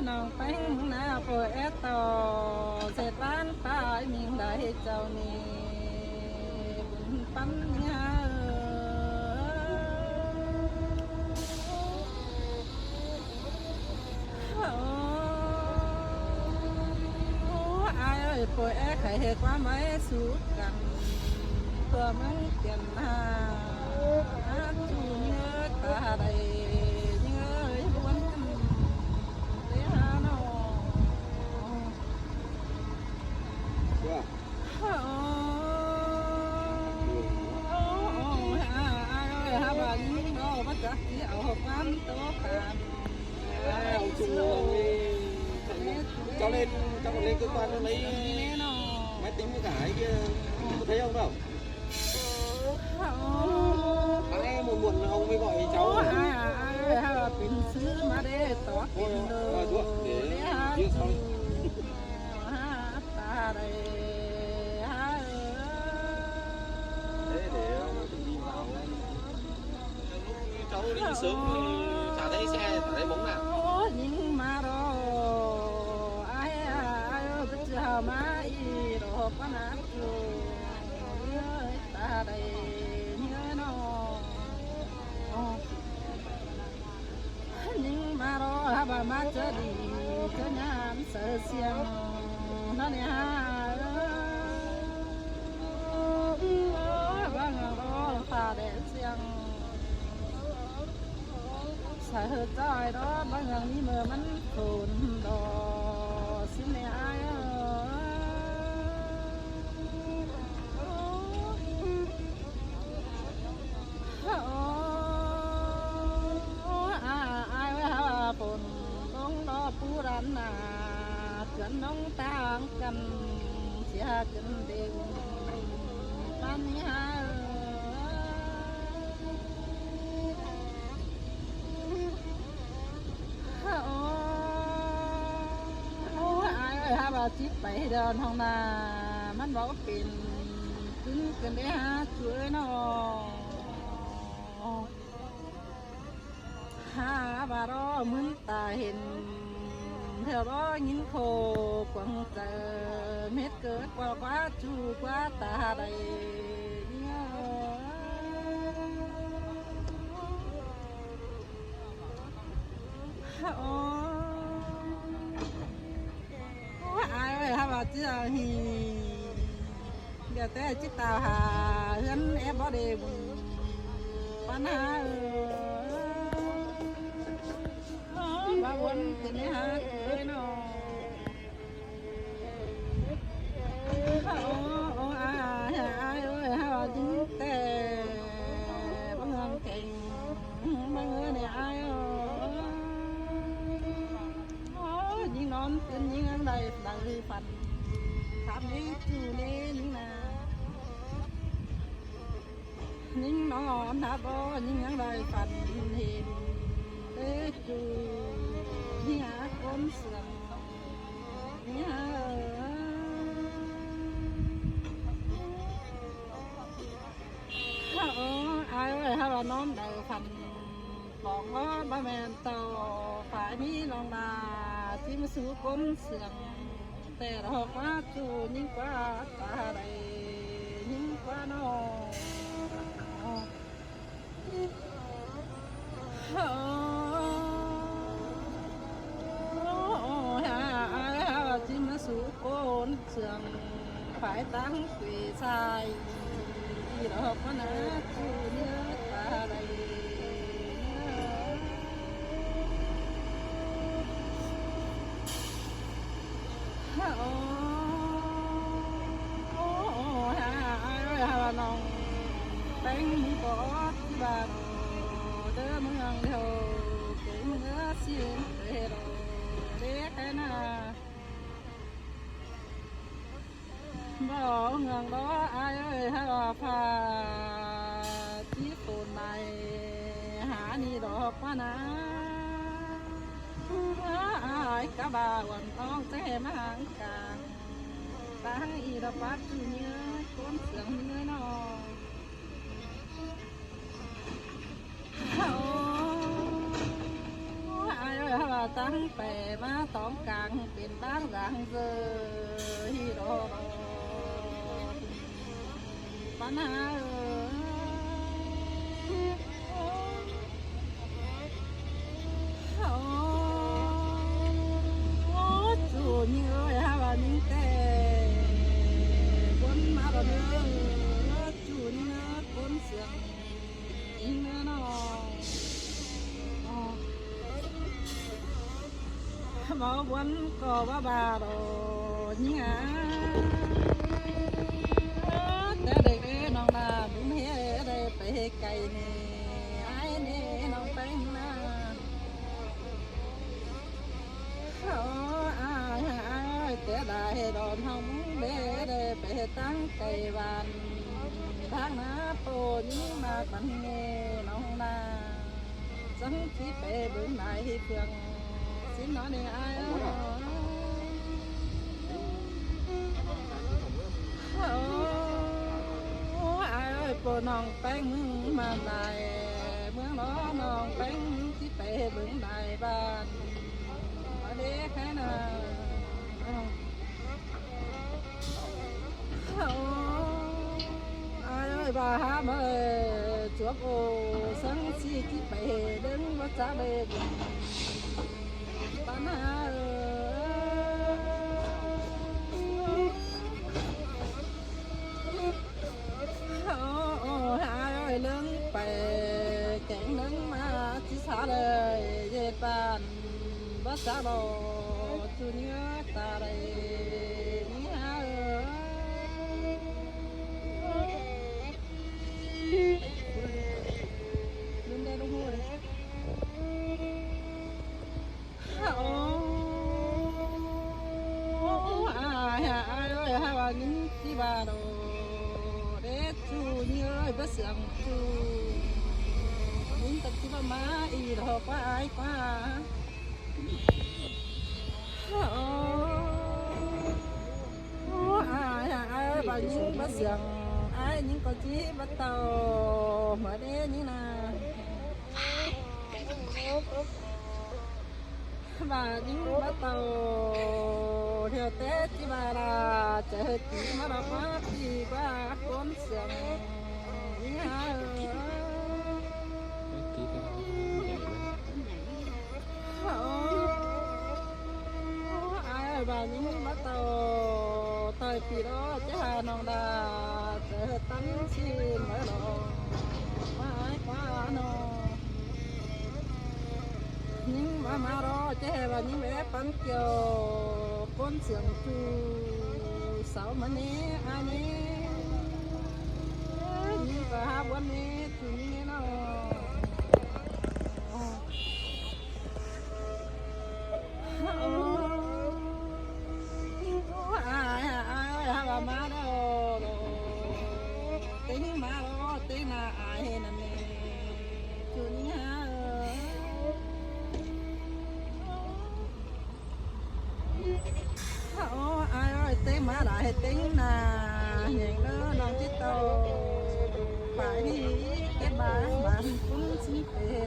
น้องไปหน้าโปรแอตต่อเสร็จบ้านป้ายมิงได้เจ้านี่บุญปัญญาโปรแอไขเหตุความไว้สู้กันเพื่อมึงเปลี่ยนหน้าจูเนื้อตาใดเนื้อล้วนกันเลี้ยนอว่าฮาบายิงก็มาจากที่เอาความโตกันเอาจุโลcháu lên cơ quan nó lấy máy tính với cả ấy kia có thấy không đâu sáng em buồn ông mới gọi cháu pin sứ mà để tỏ tiền đồ để riêng sau ta đây để ông đi vào cháu đi sớm chả thấy xe chả thấy bóng nào nhưng mà đóมาอีรอปนักอยู่เนื้อตาใดเนื้อนอนิ่งมารอฮะบามาจะดีจะงามเสียงนั่นเนี่ยบางรอตาแดดเสียงสายหัวใจรอบางอย่างนี้เมื่อมันโผล่ดอสิเนียฝนลงรอผู้รันนาเกือนน้องต่างกันเสียกันเด็กปัญญาฮาบาจิตไปเดินห้องนามันบอกว่าเป็นขึ้นกันได้หาช่วยน้องหาบารอมึงตาเห็นเธอร้อยยินโคกวังเจอเม็ดเกิดกว่าจูกว่าตาใดอายไว้ฮะว่าจะฮีเดี๋ยวแต่จิตตาหาเฮือนแอบบ่ได้บุญปัญหาบางวันเป็นไงฮะเลยน้องฮะว่าจริงแต่บางเงินเก่งบางเงินเนี่ยอายยิงนอนเป็นยิงอะไรดังรีฟันทำนี้จูเล่นนะยิงนอนทับบ่ยิงอะไรฟันเห็นเอ๊ะจูยิงหาคนเสื่อมเนี่ยอายเลยฮะว่านอนได้ฟันบอกว่าบ้าแมนต่อฝ่ายนี้ลองดาที่มาสู่ก้นเสื่อมแต่ดอกว่าจูยิ่งกว่าตาใดยิ่งกว่าน้องที่มาสู่ก้นเสื่อมฝ่ายตั้งปีชายที่ดอกว่านะจูเนื้อตาใดน้องแป้งมีปอดที่บ้านเดิมเมืองเดียวเก่งเนื้อเสียงเตโรเด็กน่ะบ่เมืองบ่อายฮะว่าพาที่ตูนในหานี่ดอกว่านะอายกะบ่าวันต้องแท้มาหางกลางตั้งอีระปัดจูเนื้อก้นเสียงเนื้อน้องอายเลยฮะว่า ตั้งแต่มาตองกลางเป็นบ้างรังเจอฮีโร่ปัญหาจูนี่เอ้ยฮะว่านี่แต่คนมาบ่เด้อจูนี่นะคนเสียงอิงนะน้องบ่วันก็ว่าบาดนี่ฮะแต่เด็กน้องนาบุ้มเฮ็ดได้ไปไกลนี่ไอ้นี่น้องไปนาแต่ได้ดอนเฮามุ้งเด้ได้ไปตั้งไกลบ้านทางหน้าโปนี่มาปันเงน้องนาจังที่ไปเบิ่งไหนเพื่องสินอนนี่อ้ายอ้ายโปน้องแป้งมึงมาได้เมืองน้องแป้งที่ไปเบิ่งได้บ้านมาเด้แค่น่ะai bà ha mơ chúa cô sáng chi chỉ phải đến bắt cha bê bán ha ai lớn phải cảnh lớn mà chỉ xa đời về bàn bắt cha đồ chú nhớ ta đây những cái bà đồ để chú nhớ bất sẵn chú những tập chú bà má y đồ quá ai quá ai bà những bất sẵn ai những con chí bắt tàu mở đế như nào bà những bắt tàu theo Tết chứ bà là chờ chỉ mà đã quá thì qua con sườn nha ai bà những bắt tàu thời kỳ đó chứ hà nòng đà chờ tắm xin mở lòng mà ai quá nó những mà đó chứ và những bé bắn kiều con sườn chu sáu mà nè anh nè những bà ha bắn nè thì như nó ai bà má đó tính má đó tính là ai nè chú nhá ai ơi tiếng má đại tiếng là nhìn nó non chết tàu phải đi cái bạn cũng xin về